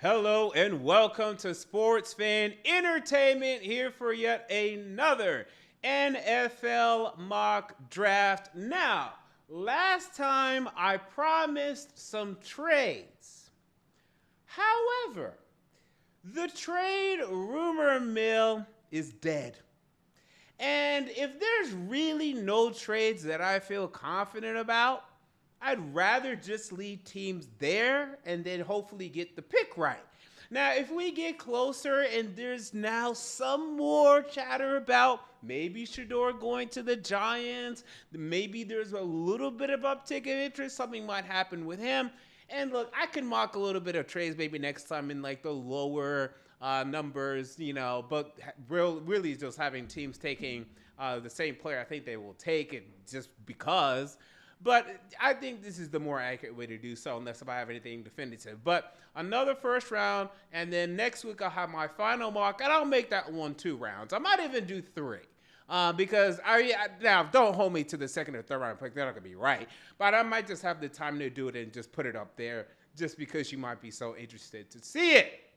Hello and welcome to Sports Fan Entertainment, here for yet another NFL mock draft. Now, last time I promised some trades. However, the trade rumor mill is dead. And if there's really no trades that I feel confident about, I'd rather just leave teams there and then hopefully get the pick right. Now, if we get closer and there's now some more chatter about maybe Shedeur going to the Giants, maybe there's a little bit of uptick in interest, something might happen with him. And look, I can mock a little bit of trades maybe next time in like the lower numbers, but really just having teams taking the same player I think they will take it just because. But I think this is the more accurate way to do so, unless if I have anything definitive. But another first round, and then next week I'll have my final mock, and I'll make that one 2 rounds. I might even do 3. Because now don't hold me to the second or third round pick. They're not gonna be right, but I might just have the time to do it and just put it up there, just because you might be so interested to see it.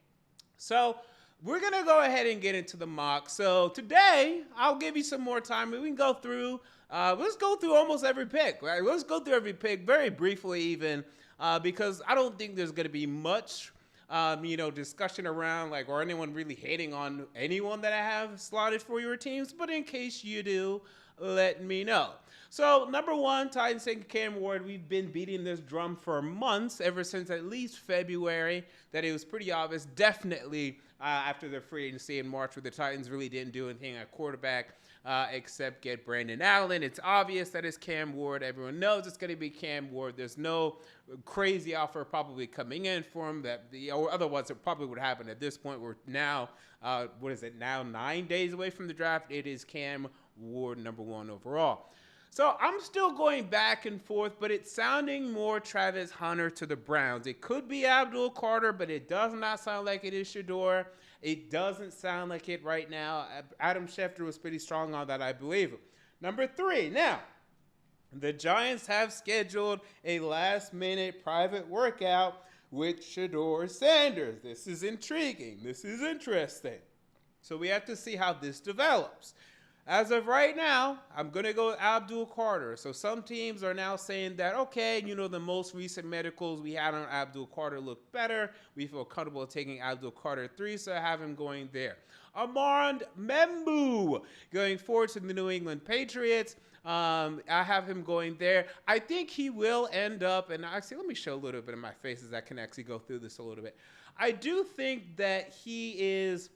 So we're gonna go ahead and get into the mock. So today I'll give you some more time. We can go through. Let's go through almost every pick. Right? Let's go through every pick very briefly, even because I don't think there's gonna be much. Discussion around or anyone really hating on anyone that I have slotted for your teams. But in case you do, let me know. So number 1, Titans taking Cam Ward. We've been beating this drum for months, ever since at least February, that it was pretty obvious. Definitely after the free agency in March, where the Titans really didn't do anything at quarterback except get Brandon Allen. It's obvious that it's Cam Ward. Everyone knows it's going to be Cam Ward. There's no crazy offer probably coming in for him or otherwise it probably would happen at this point. We're now, 9 days away from the draft. It is Cam Ward, number 1 overall. So I'm still going back and forth, but it's sounding more Travis Hunter to the Browns. It could be Abdul Carter, but it does not sound like it is Shedeur. It doesn't sound like it right now. Adam Schefter was pretty strong on that, I believe. Number 3, now, the Giants have scheduled a last-minute private workout with Shedeur Sanders. This is intriguing. This is interesting. So we have to see how this develops. As of right now, I'm going to go with Abdul Carter. So some teams are now saying that, okay, the most recent medicals we had on Abdul Carter look better. We feel comfortable taking Abdul Carter 3, so I have him going there. Armand Membu going forward to the New England Patriots. I have him going there. I think he will end up, and actually let me show a little bit of my faces that can actually go through this a little bit. I do think that he is...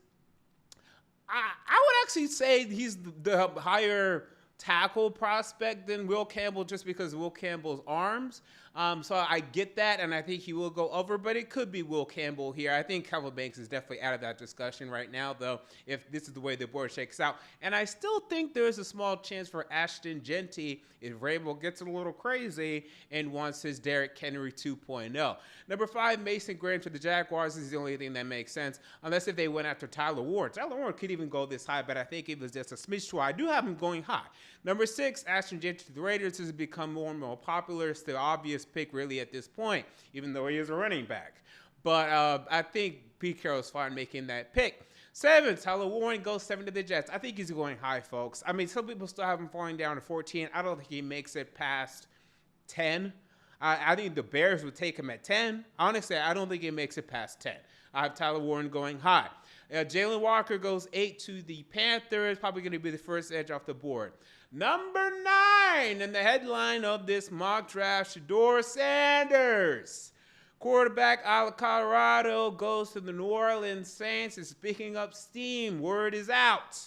I would actually say he's the higher tackle prospect than Will Campbell, just because of Will Campbell's arms. So I get that, and I think he will go over, but it could be Will Campbell here. I think Calvin Banks is definitely out of that discussion right now, though, if this is the way the board shakes out. And I still think there's a small chance for Ashton Genty if Vrabel gets a little crazy and wants his Derrick Henry 2.0. Number 5, Mason Graham to the Jaguars is the only thing that makes sense, unless if they went after Tyler Ward. Tyler Ward could even go this high, but I think it was just a smidge too high. I do have him going high. Number 6, Ashton Genty to the Raiders has become more and more popular. It's the obvious pick really at this point, even though he is a running back. But I think Pete Carroll's fine making that pick. 7, Tyler Warren goes 7 to the Jets. I think he's going high, folks. I mean, some people still have him falling down to 14. I don't think he makes it past 10. I think the Bears would take him at 10. Honestly, I don't think he makes it past 10. I have Tyler Warren going high. Jalen Walker goes 8 to the Panthers. Probably going to be the first edge off the board. Number 9 in the headline of this mock draft, Shedeur Sanders. Quarterback out of Colorado goes to the New Orleans Saints. Is picking up steam. Word is out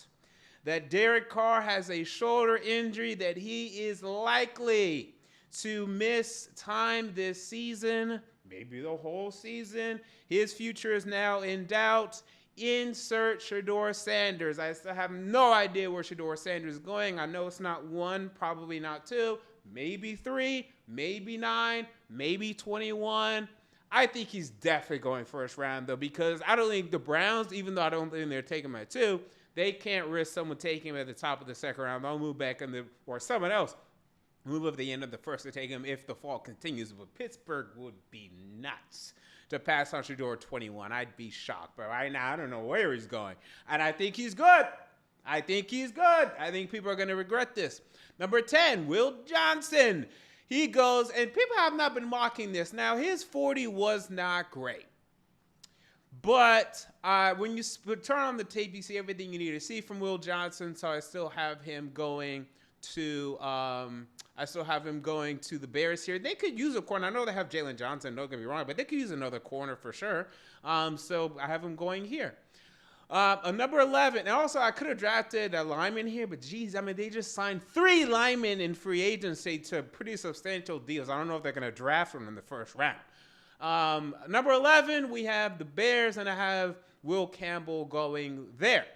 that Derek Carr has a shoulder injury, that he is likely to miss time this season, maybe the whole season. His future is now in doubt. Insert Shedeur Sanders. I still have no idea where Shedeur Sanders is going. I know it's not 1, probably not 2, maybe 3, maybe 9, maybe 21. I think he's definitely going first round, though, because I don't think the Browns, even though I don't think they're taking him at 2, they can't risk someone taking him at the top of the second round. They'll move back or someone else move at the end of the first to take him if the fall continues. But Pittsburgh would be nuts to pass on Shedeur 21. I'd be shocked. But right now, I don't know where he's going. And I think he's good. I think people are going to regret this. Number 10, Will Johnson. He goes, and people have not been mocking this. Now, his 40 was not great. But when you turn on the tape, you see everything you need to see from Will Johnson. So I still have him going to the Bears here. They could use a corner. I know they have Jalen Johnson, don't get me wrong, but they could use another corner for sure. So I have him going here. Number 11, and also I could have drafted a lineman here, but geez, I mean, they just signed 3 linemen in free agency to pretty substantial deals. I don't know if they're going to draft them in the first round. Number 11, we have the Bears, and I have Will Campbell going there.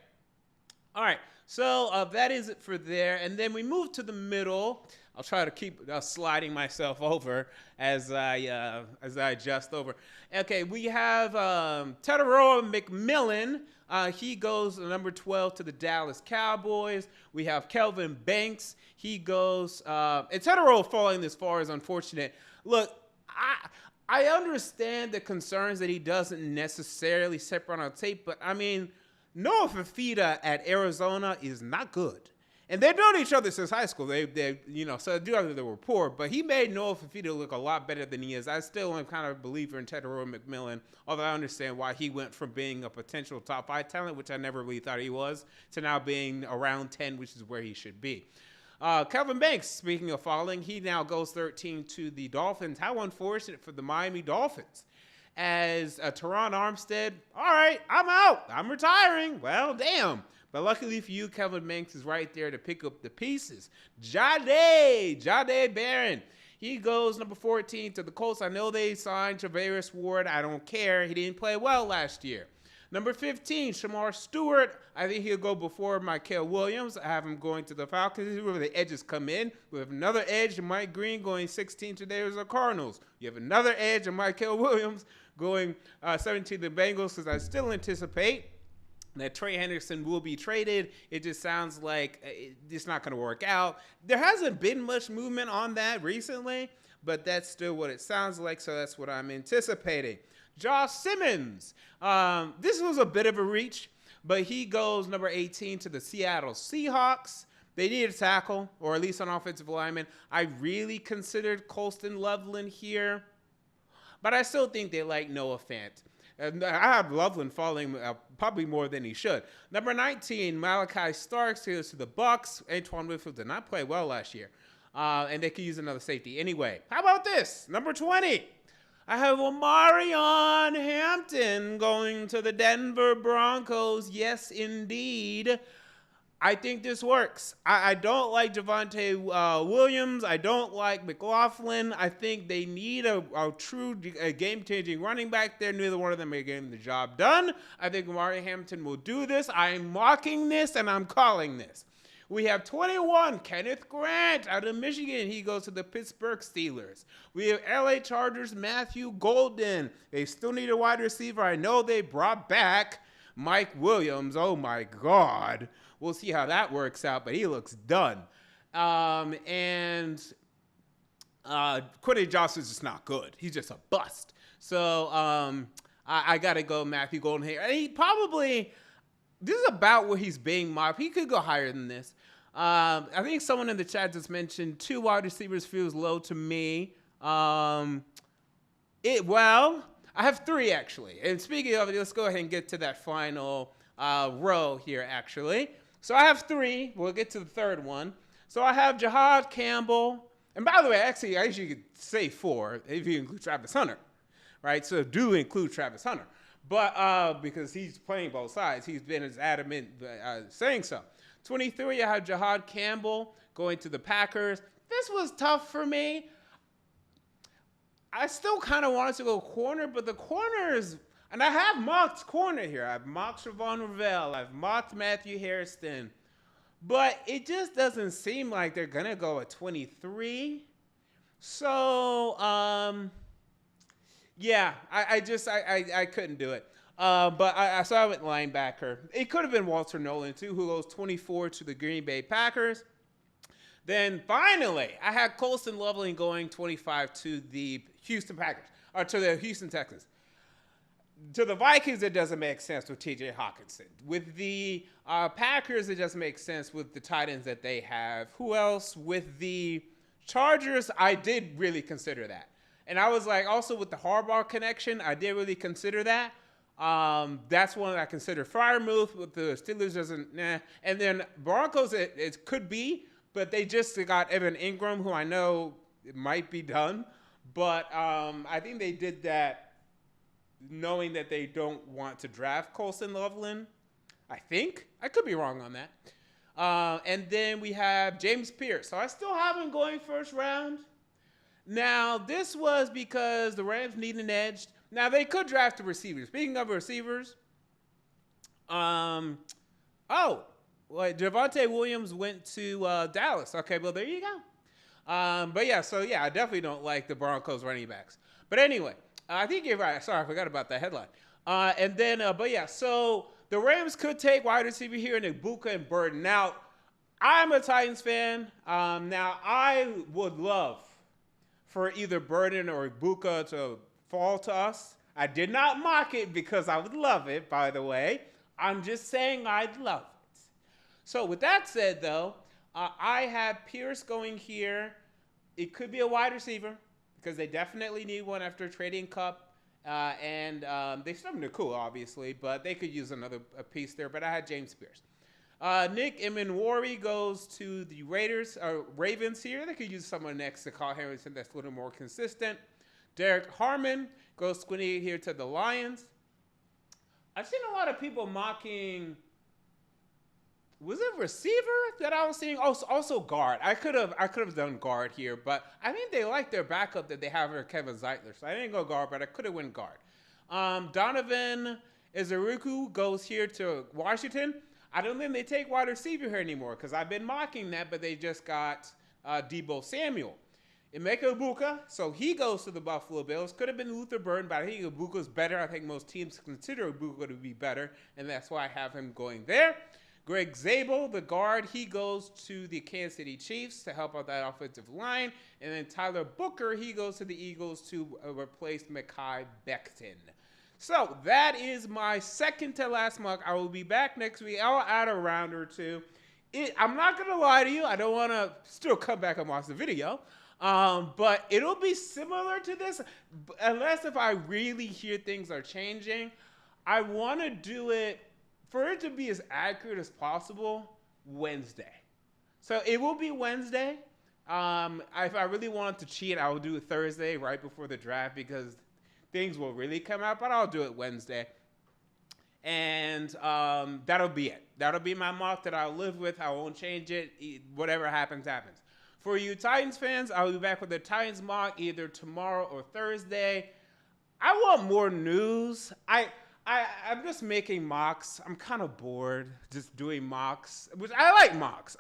All right, so that is it for there, and then we move to the middle. I'll try to keep sliding myself over as I adjust over. Okay, we have Shedeur McMillan. He goes number 12 to the Dallas Cowboys. We have Kelvin Banks. He goes, and Shedeur falling this far is unfortunate. Look, I understand the concerns that he doesn't necessarily separate on tape, but I mean, Noah Fafita at Arizona is not good. And they've known each other since high school. They so they were poor, but he made Noah Fafita look a lot better than he is. I still am kind of a believer in Shedeur McMillan, although I understand why he went from being a potential top 5 talent, which I never really thought he was, to now being around 10, which is where he should be. Kelvin Banks, speaking of falling, he now goes 13 to the Dolphins. How unfortunate for the Miami Dolphins. As Teron Armstead, all right, I'm out. I'm retiring. Well, damn. But luckily for you, Kelvin Banks is right there to pick up the pieces. Jahdae Barron. He goes number 14 to the Colts. I know they signed Travaris Ward. I don't care. He didn't play well last year. Number 15, Shamar Stewart. I think he'll go before Mykel Williams. I have him going to the Falcons. This is where the edges come in. We have another edge, Mike Green, going 16 to the Cardinals. You have another edge, of Mykel Williams, going 17 to the Bengals, because I still anticipate that Trey Henderson will be traded. It just sounds like it's not going to work out. There hasn't been much movement on that recently, but that's still what it sounds like, so that's what I'm anticipating. Josh Simmons. This was a bit of a reach, but he goes number 18 to the Seattle Seahawks. They need a tackle, or at least an offensive lineman. I really considered Colston Loveland here, but I still think they like Noah Fant. I have Loveland falling probably more than he should. Number 19, Malachi Starks goes to the Bucks. Antoine Winfield did not play well last year, and they could use another safety anyway. How about this? Number 20, I have Omarion Hampton going to the Denver Broncos. Yes, indeed. I think this works. I don't like Javonte Williams. I don't like McLaughlin. I think they need a true game-changing running back there. Neither one of them are getting the job done. I think Omarion Hampton will do this. I'm mocking this, and I'm calling this. We have 21, Kenneth Grant out of Michigan. He goes to the Pittsburgh Steelers. We have LA Chargers, Matthew Golden. They still need a wide receiver. I know they brought back Mike Williams. Oh, my God. We'll see how that works out, but he looks done. And Quentin Johnston's just not good. He's just a bust. So I got to go Matthew Golden here. He probably, this is about where he's being mocked. He could go higher than this. I think someone in the chat just mentioned 2 wide receivers feels low to me. Well, I have 3 actually. And speaking of it, let's go ahead and get to that final row here actually. So I have 3. We'll get to the third one. So I have Jahad Campbell. And by the way, actually, I usually could say 4 if you include Travis Hunter, right? So do include Travis Hunter. But because he's playing both sides, he's been as adamant saying so. 23, I have Jahad Campbell going to the Packers. This was tough for me. I still kind of wanted to go corner, but the corners, and I have mocked corner here. I've mocked Shavon Ravel. I've mocked Matthew Hairston. But it just doesn't seem like they're going to go at 23. So, yeah, I couldn't do it. So I went linebacker. It could have been Walter Nolan, too, who goes 24 to the Green Bay Packers. Then finally, I had Colston Loveland going 25 to the Houston Packers, or to the Houston Texans. To the Vikings, it doesn't make sense with T.J. Hawkinson. With the Packers, it doesn't make sense with the tight ends that they have. Who else? With the Chargers, I did really consider that. And I was like, also with the Harbaugh connection, I did really consider that. That's one I consider. Freiermuth with the Steelers doesn't, nah. And then Broncos, it could be, but they just got Evan Ingram, who I know it might be done. But I think they did that knowing that they don't want to draft Colston Loveland. I think. I could be wrong on that. And then we have James Pierce. So I still have him going first round. Now, this was because the Rams need an edge. Now, they could draft a receiver. Speaking of receivers, Javonte Williams went to Dallas. Okay, well, there you go. But yeah, I definitely don't like the Broncos running backs. But anyway, I think you're right. Sorry, I forgot about that headline. So the Rams could take wide receiver here in Ibuka and Burton. Now, I'm a Titans fan. Now, I would love for either Burton or Ibuka to fall to us. I did not mock it because I would love it, by the way. I'm just saying I'd love it. So with that said, though, I have Pierce going here. It could be a wide receiver because they definitely need one after trading Cup. And they still have Nakua, obviously, but they could use another piece there. But I had James Pierce. Nick Emenwari goes to the Ravens here. They could use someone next to Kyle Harrison that's a little more consistent. Derek Harmon goes squinty here to the Lions. I've seen a lot of people mocking. Was it receiver that I was seeing? Also guard. I could have done guard here, but I think they like their backup that they have for Kevin Zeitler. So I didn't go guard, but I could have went guard. Donovan Izuruku goes here to Washington. I don't think they take wide receiver here anymore because I've been mocking that, but they just got Deebo Samuel. Emeka Ibuka, so he goes to the Buffalo Bills. Could have been Luther Burden, but I think Ibuka's better. I think most teams consider Ibuka to be better, and that's why I have him going there. Greg Zabel, the guard, he goes to the Kansas City Chiefs to help out that offensive line. And then Tyler Booker, he goes to the Eagles to replace Mekhi Becton. So that is my second to last mock. I will be back next week. I'll add a round or two. I'm not going to lie to you. I don't want to still come back and watch the video. But it'll be similar to this, unless if I really hear things are changing. I want to do it, for it to be as accurate as possible, Wednesday. So it will be Wednesday. If I really wanted to cheat, I will do it Thursday right before the draft because things will really come out, but I'll do it Wednesday. And that'll be it. That'll be my mock that I'll live with. I won't change it. Whatever happens, happens. For you Titans fans, I'll be back with the Titans mock either tomorrow or Thursday. I want more news. I'm just making mocks. I'm kind of bored just doing mocks, which I like mocks.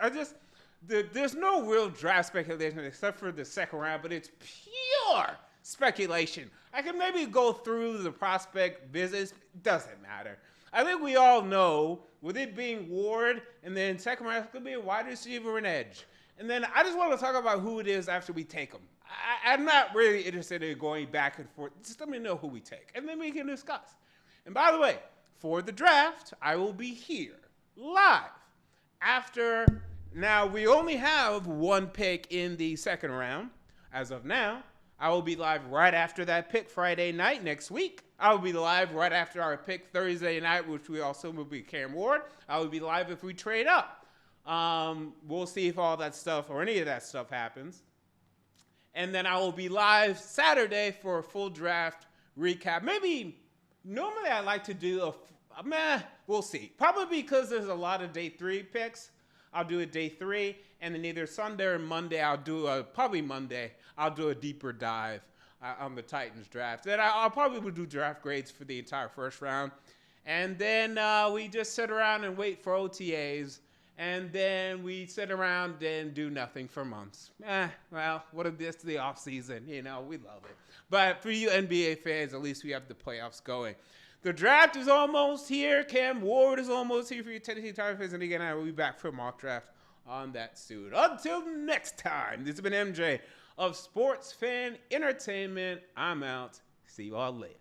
There's no real draft speculation except for the second round, but it's pure speculation. I can maybe go through the prospect visits. Doesn't matter. I think we all know, with it being Ward, and then second round, it's going to be a wide receiver and edge. And then I just want to talk about who it is after we take them. I'm not really interested in going back and forth. Just let me know who we take, and then we can discuss. And by the way, for the draft, I will be here live after. Now, we only have one pick in the second round as of now. I will be live right after that pick Friday night next week. I will be live right after our pick Thursday night, which we also will be Cam Ward. I will be live if we trade up. We'll see if all that stuff or any of that stuff happens. And then I will be live Saturday for a full draft recap. Normally I like to do we'll see. Probably because there's a lot of day 3 picks. I'll do a day 3, and then either Sunday or Monday probably Monday, I'll do a deeper dive on the Titans draft. Then I'll probably do draft grades for the entire first round. And then we just sit around and wait for OTAs. And then we sit around and do nothing for months. What if this is the off season? We love it. But for you NBA fans, at least we have the playoffs going. The draft is almost here. Cam Ward is almost here for you Tennessee Titans fans. And again, I will be back for a mock draft on that suit. Until next time, this has been MJ of Sports Fan Entertainment. I'm out. See you all later.